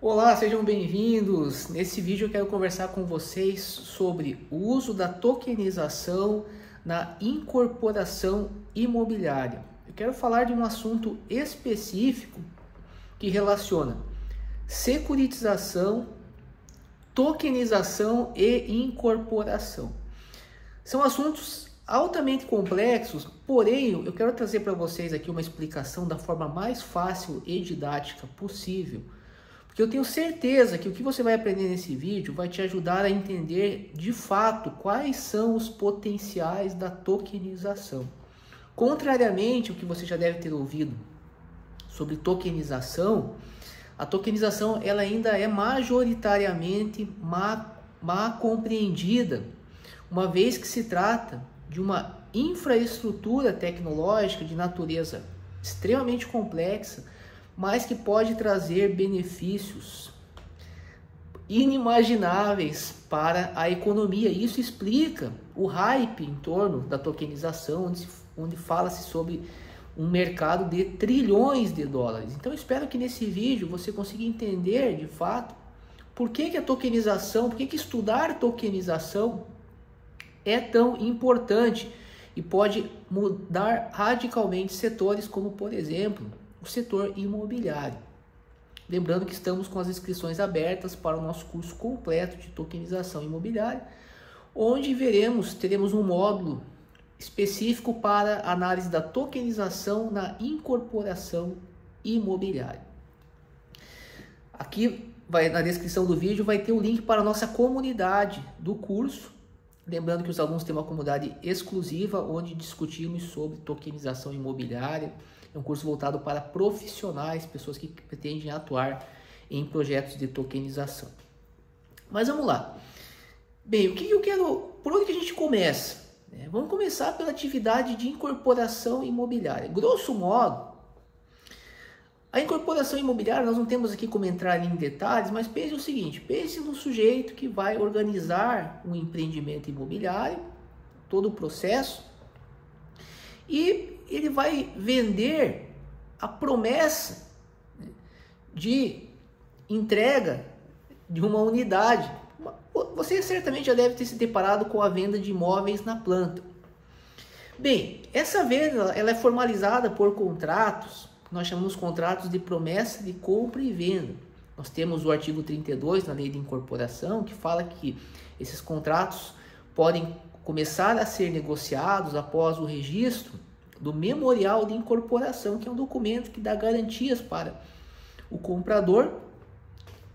Olá, sejam bem-vindos. Nesse vídeo eu quero conversar com vocês sobre o uso da tokenização na incorporação imobiliária. Eu quero falar de um assunto específico que relaciona securitização, tokenização e incorporação. São assuntos altamente complexos, porém eu quero trazer para vocês aqui uma explicação da forma mais fácil e didática possível. Porque eu tenho certeza que o que você vai aprender nesse vídeo vai te ajudar a entender de fato quais são os potenciais da tokenização. Contrariamente ao que você já deve ter ouvido sobre tokenização, a tokenização ela ainda é majoritariamente má compreendida, uma vez que se trata de uma infraestrutura tecnológica de natureza extremamente complexa, mas que pode trazer benefícios inimagináveis para a economia. Isso explica o hype em torno da tokenização, onde fala-se sobre um mercado de trilhões de dólares. Então, eu espero que nesse vídeo você consiga entender, de fato, por que a tokenização, por que estudar tokenização é tão importante e pode mudar radicalmente setores como, por exemplo, o setor imobiliário. Lembrando que estamos com as inscrições abertas para o nosso curso completo de tokenização imobiliária, onde teremos um módulo específico para análise da tokenização na incorporação imobiliária. Aqui na descrição do vídeo vai ter o link para a nossa comunidade do curso. Lembrando que os alunos têm uma comunidade exclusiva onde discutimos sobre tokenização imobiliária. É um curso voltado para profissionais, pessoas que pretendem atuar em projetos de tokenização. Mas vamos lá. Bem, o que eu quero... Por onde que a gente começa? Vamos começar pela atividade de incorporação imobiliária. Grosso modo, a incorporação imobiliária, nós não temos aqui como entrar em detalhes, mas pense o seguinte, pense no sujeito que vai organizar um empreendimento imobiliário, todo o processo, e ele vai vender a promessa de entrega de uma unidade. Você certamente já deve ter se deparado com a venda de imóveis na planta. Bem, essa venda ela é formalizada por contratos, nós chamamos contratos de promessa de compra e venda. Nós temos o artigo 32 na lei de incorporação, que fala que esses contratos podem começar a ser negociados após o registro do memorial de incorporação, que é um documento que dá garantias para o comprador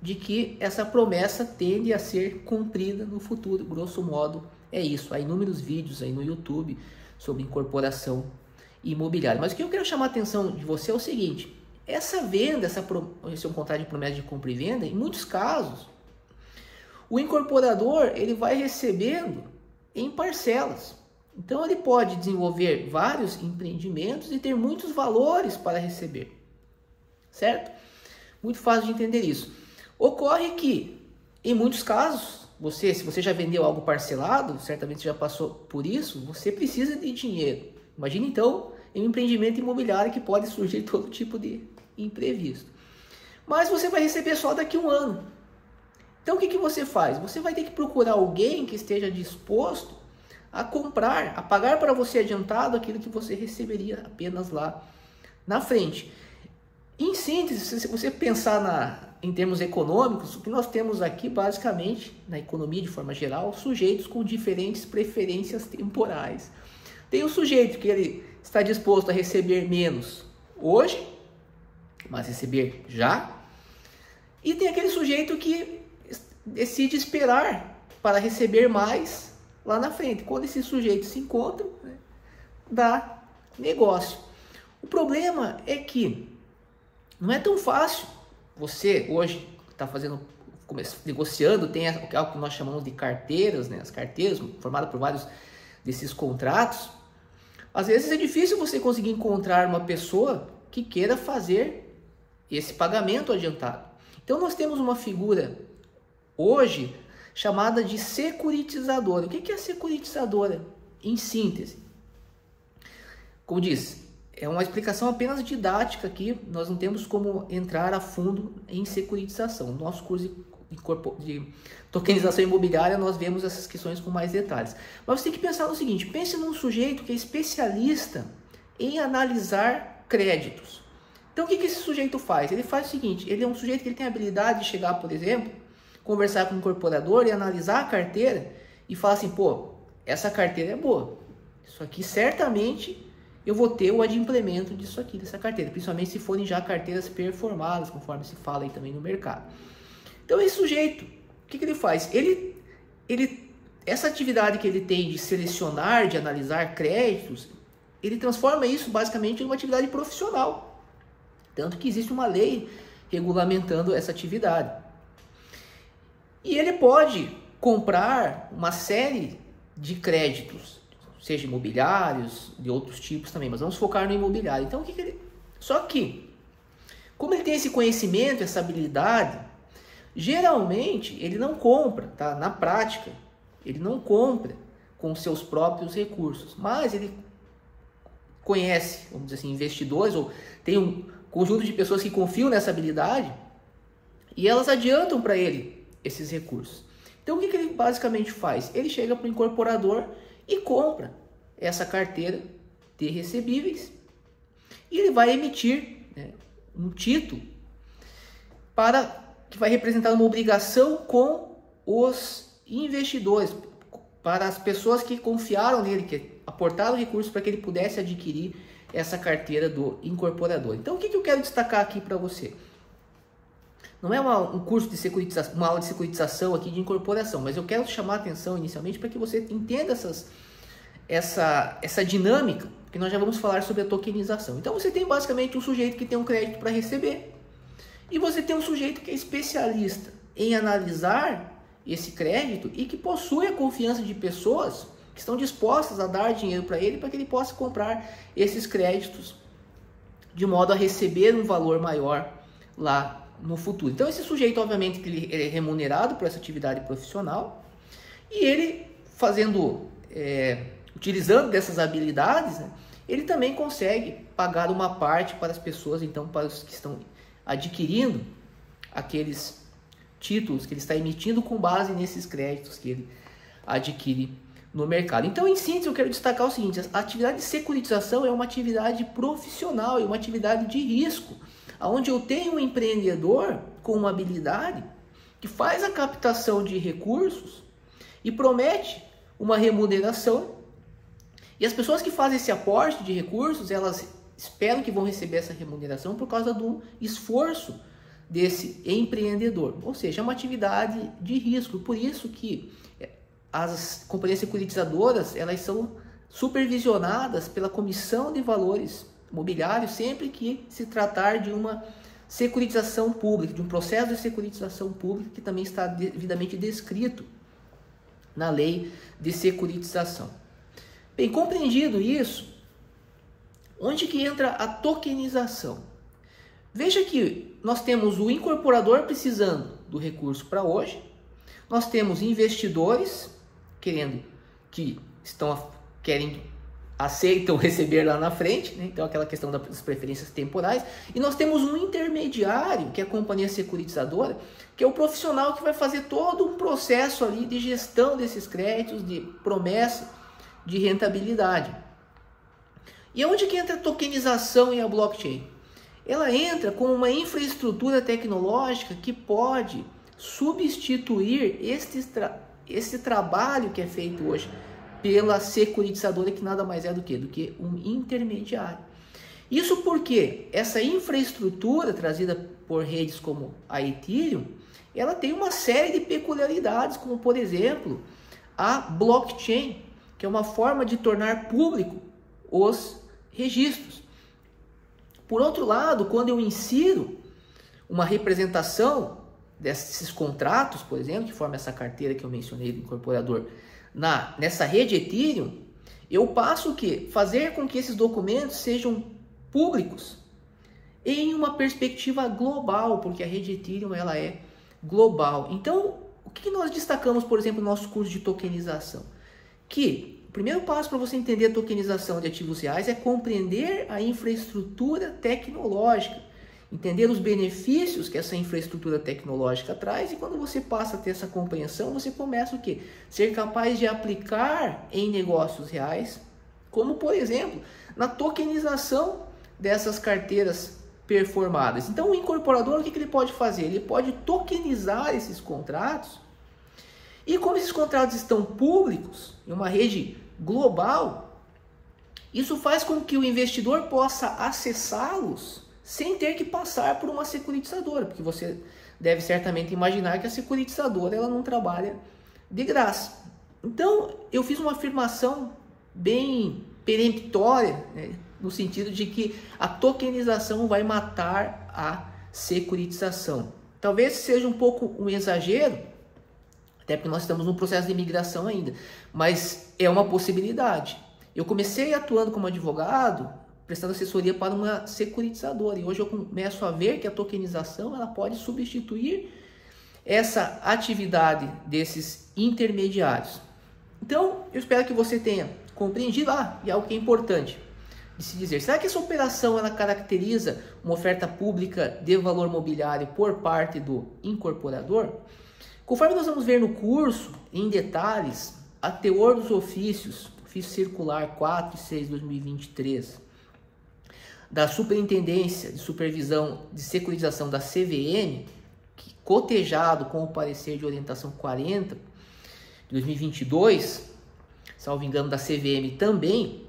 de que essa promessa tende a ser cumprida no futuro. Grosso modo é isso. Há inúmeros vídeos aí no YouTube sobre incorporação imobiliária. Mas o que eu quero chamar a atenção de você é o seguinte: essa venda, esse é um contrato de promessa de compra e venda, em muitos casos, o incorporador ele vai recebendo em parcelas. Então ele pode desenvolver vários empreendimentos e ter muitos valores para receber, certo? Muito fácil de entender isso. Ocorre que, em muitos casos, se você já vendeu algo parcelado, certamente você já passou por isso, você precisa de dinheiro. Imagine então em um empreendimento imobiliário que pode surgir todo tipo de imprevisto. Mas você vai receber só daqui a um ano. Então o que você faz? Você vai ter que procurar alguém que esteja disposto a comprar, a pagar para você adiantado aquilo que você receberia apenas lá na frente. Em síntese, se você pensar em termos econômicos, o que nós temos aqui basicamente, na economia de forma geral, sujeitos com diferentes preferências temporais. Tem o sujeito que ele está disposto a receber menos hoje, mas receber já. E tem aquele sujeito que decide esperar para receber mais lá na frente. Quando esses sujeitos se encontram, dá negócio. O problema é que não é tão fácil. Você hoje está negociando, tem algo que nós chamamos de carteiras, as carteiras formadas por vários desses contratos. Às vezes é difícil você conseguir encontrar uma pessoa que queira fazer esse pagamento adiantado. Então nós temos uma figura hoje chamada de securitizadora. O que é a securitizadora? Em síntese, como diz, é uma explicação apenas didática aqui, nós não temos como entrar a fundo em securitização. No nosso curso de tokenização imobiliária, nós vemos essas questões com mais detalhes. Mas você tem que pensar no seguinte, pense num sujeito que é especialista em analisar créditos. Então, o que esse sujeito faz? Ele faz o seguinte, ele é um sujeito que ele tem a habilidade de chegar, por exemplo, conversar com um incorporador e analisar a carteira e falar assim, pô, essa carteira é boa. Isso aqui certamente eu vou ter o adimplemento disso aqui, dessa carteira, principalmente se forem já carteiras performadas, conforme se fala aí também no mercado. Então esse sujeito, o que ele faz? Essa atividade que ele tem de selecionar, de analisar créditos, ele transforma isso basicamente em uma atividade profissional. Tanto que existe uma lei regulamentando essa atividade. E ele pode comprar uma série de créditos, seja imobiliários, de outros tipos também, mas vamos focar no imobiliário. Então, só que, como ele tem esse conhecimento, essa habilidade, geralmente ele não compra, tá? Na prática, ele não compra com seus próprios recursos, mas ele conhece, vamos dizer assim, investidores, ou tem um conjunto de pessoas que confiam nessa habilidade e elas adiantam para ele esses recursos. Então, o que ele basicamente faz? Ele chega para o incorporador e compra essa carteira de recebíveis e ele vai emitir, né, um título que vai representar uma obrigação com os investidores, para as pessoas que confiaram nele, que aportaram recursos para que ele pudesse adquirir essa carteira do incorporador. Então, o que eu quero destacar aqui para você? Não é um curso de securitização, uma aula de securitização aqui de incorporação, mas eu quero chamar a atenção inicialmente para que você entenda essa dinâmica, porque nós já vamos falar sobre a tokenização. Então você tem basicamente um sujeito que tem um crédito para receber e você tem um sujeito que é especialista em analisar esse crédito e que possui a confiança de pessoas que estão dispostas a dar dinheiro para ele que ele possa comprar esses créditos de modo a receber um valor maior lá no futuro. Então esse sujeito, obviamente, que ele é remunerado por essa atividade profissional e ele utilizando dessas habilidades, né, ele também consegue pagar uma parte para as pessoas, então para os que estão adquirindo aqueles títulos que ele está emitindo com base nesses créditos que ele adquire no mercado. Então, em síntese, eu quero destacar o seguinte, a atividade de securitização é uma atividade profissional, é uma atividade de risco, onde eu tenho um empreendedor com uma habilidade que faz a captação de recursos e promete uma remuneração, e as pessoas que fazem esse aporte de recursos, elas esperam que vão receber essa remuneração por causa do esforço desse empreendedor, ou seja, é uma atividade de risco. Por isso que as companhias securitizadoras, elas são supervisionadas pela Comissão de Valores Imobiliários sempre que se tratar de uma securitização pública, de um processo de securitização pública que também está devidamente descrito na lei de securitização. Bem, compreendido isso, onde que entra a tokenização? Veja que nós temos o incorporador precisando do recurso para hoje, nós temos investidores aceitam receber lá na frente, né? Então aquela questão das preferências temporais, e nós temos um intermediário, que é a companhia securitizadora, que é o profissional que vai fazer todo um processo ali de gestão desses créditos, de promessa de rentabilidade. E onde que entra a tokenização e a blockchain? Ela entra como uma infraestrutura tecnológica que pode substituir esse trabalho que é feito hoje pela securitizadora, que nada mais é do que um intermediário. Isso porque essa infraestrutura trazida por redes como a Ethereum, ela tem uma série de peculiaridades, como por exemplo, a blockchain, que é uma forma de tornar público os registros. Por outro lado, quando eu insiro uma representação desses contratos, por exemplo, que forma essa carteira que eu mencionei do incorporador, nessa rede Ethereum, eu passo o quê? Fazer com que esses documentos sejam públicos em uma perspectiva global, porque a rede Ethereum ela é global. Então, o que nós destacamos, por exemplo, no nosso curso de tokenização? Que primeiro passo para você entender a tokenização de ativos reais é compreender a infraestrutura tecnológica, entender os benefícios que essa infraestrutura tecnológica traz, e quando você passa a ter essa compreensão, você começa o quê? Ser capaz de aplicar em negócios reais, como por exemplo, na tokenização dessas carteiras performadas. Então o incorporador, o que ele pode fazer? Ele pode tokenizar esses contratos, e como esses contratos estão públicos, em uma rede global, isso faz com que o investidor possa acessá-los sem ter que passar por uma securitizadora, porque você deve certamente imaginar que a securitizadora ela não trabalha de graça. Então eu fiz uma afirmação bem peremptória, né, no sentido de que a tokenização vai matar a securitização. Talvez seja um pouco um exagero, até porque nós estamos num processo de migração ainda, mas é uma possibilidade. Eu comecei atuando como advogado, prestando assessoria para uma securitizadora, e hoje eu começo a ver que a tokenização ela pode substituir essa atividade desses intermediários. Então, eu espero que você tenha compreendido, e algo que é importante de se dizer, será que essa operação ela caracteriza uma oferta pública de valor mobiliário por parte do incorporador? Conforme nós vamos ver no curso, em detalhes, a teor dos ofícios, ofício circular 4 e 6 de 2023, da Superintendência de Supervisão de Securitização da CVM, que, cotejado com o parecer de orientação 40 de 2022, salvo engano da CVM também,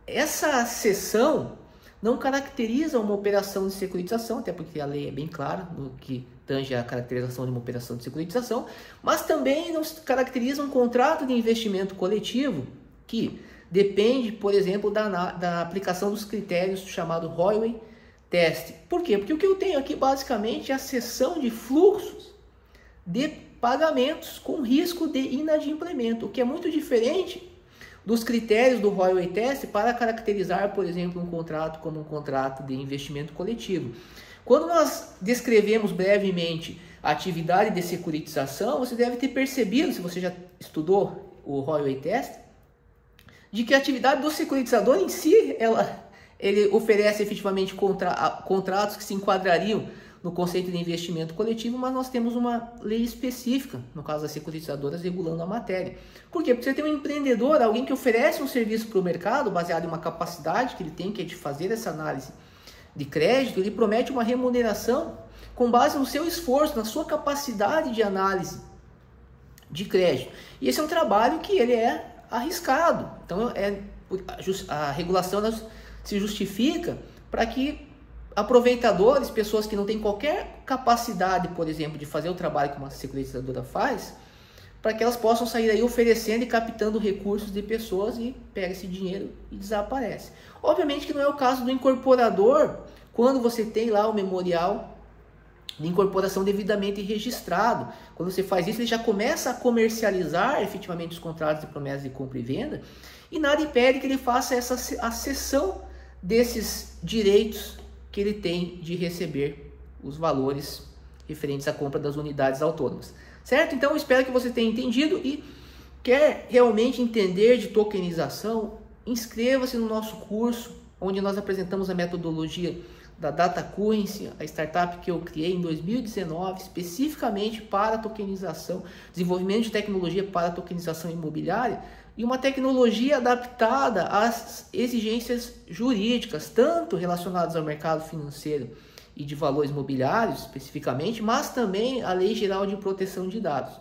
essa seção não caracteriza uma operação de securitização, até porque a lei é bem clara no que tange a caracterização de uma operação de securitização, mas também não caracteriza um contrato de investimento coletivo que depende, por exemplo, da aplicação dos critérios chamado Holloway Test. Por quê? Porque o que eu tenho aqui basicamente é a seção de fluxos de pagamentos com risco de inadimplemento, o que é muito diferente dos critérios do Holloway Test para caracterizar, por exemplo, um contrato como um contrato de investimento coletivo. Quando nós descrevemos brevemente a atividade de securitização, você deve ter percebido, se você já estudou o Holloway Test, de que a atividade do securitizador em si, ele oferece efetivamente contratos que se enquadrariam no conceito de investimento coletivo, mas nós temos uma lei específica, no caso das securitizadoras, regulando a matéria. Por quê? Porque você tem um empreendedor, alguém que oferece um serviço para o mercado, baseado em uma capacidade que ele tem, que é de fazer essa análise de crédito, ele promete uma remuneração com base no seu esforço, na sua capacidade de análise de crédito. E esse é um trabalho que ele é arriscado. Então a regulação se justifica para que aproveitadores, pessoas que não têm qualquer capacidade, por exemplo, de fazer o trabalho que uma securitizadora faz, para que elas possam sair aí oferecendo e captando recursos de pessoas e pega esse dinheiro e desaparece. Obviamente que não é o caso do incorporador, quando você tem lá o memorial de incorporação devidamente registrado. Quando você faz isso, ele já começa a comercializar efetivamente os contratos de promessa de compra e venda, e nada impede que ele faça a cessão desses direitos que ele tem de receber os valores referentes à compra das unidades autônomas. Certo? Então eu espero que você tenha entendido, e quer realmente entender de tokenização, inscreva-se no nosso curso, onde nós apresentamos a metodologia da Data Currency, a startup que eu criei em 2019, especificamente para a tokenização, desenvolvimento de tecnologia para a tokenização imobiliária, e uma tecnologia adaptada às exigências jurídicas, tanto relacionadas ao mercado financeiro e de valores imobiliários especificamente, mas também à Lei Geral de Proteção de Dados.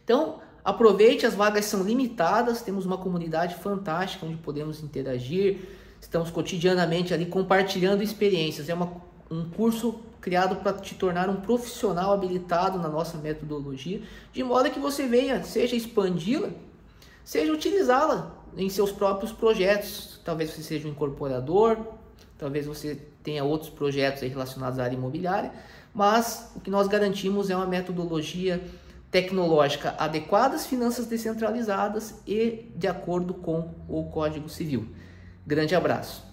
Então, aproveite, as vagas são limitadas, temos uma comunidade fantástica onde podemos interagir, estamos cotidianamente ali compartilhando experiências. É um curso criado para te tornar um profissional habilitado na nossa metodologia, de modo que você venha, seja expandi-la, seja utilizá-la em seus próprios projetos. Talvez você seja um incorporador, talvez você tenha outros projetos aí relacionados à área imobiliária, mas o que nós garantimos é uma metodologia tecnológica adequada às finanças descentralizadas e de acordo com o Código Civil. Grande abraço.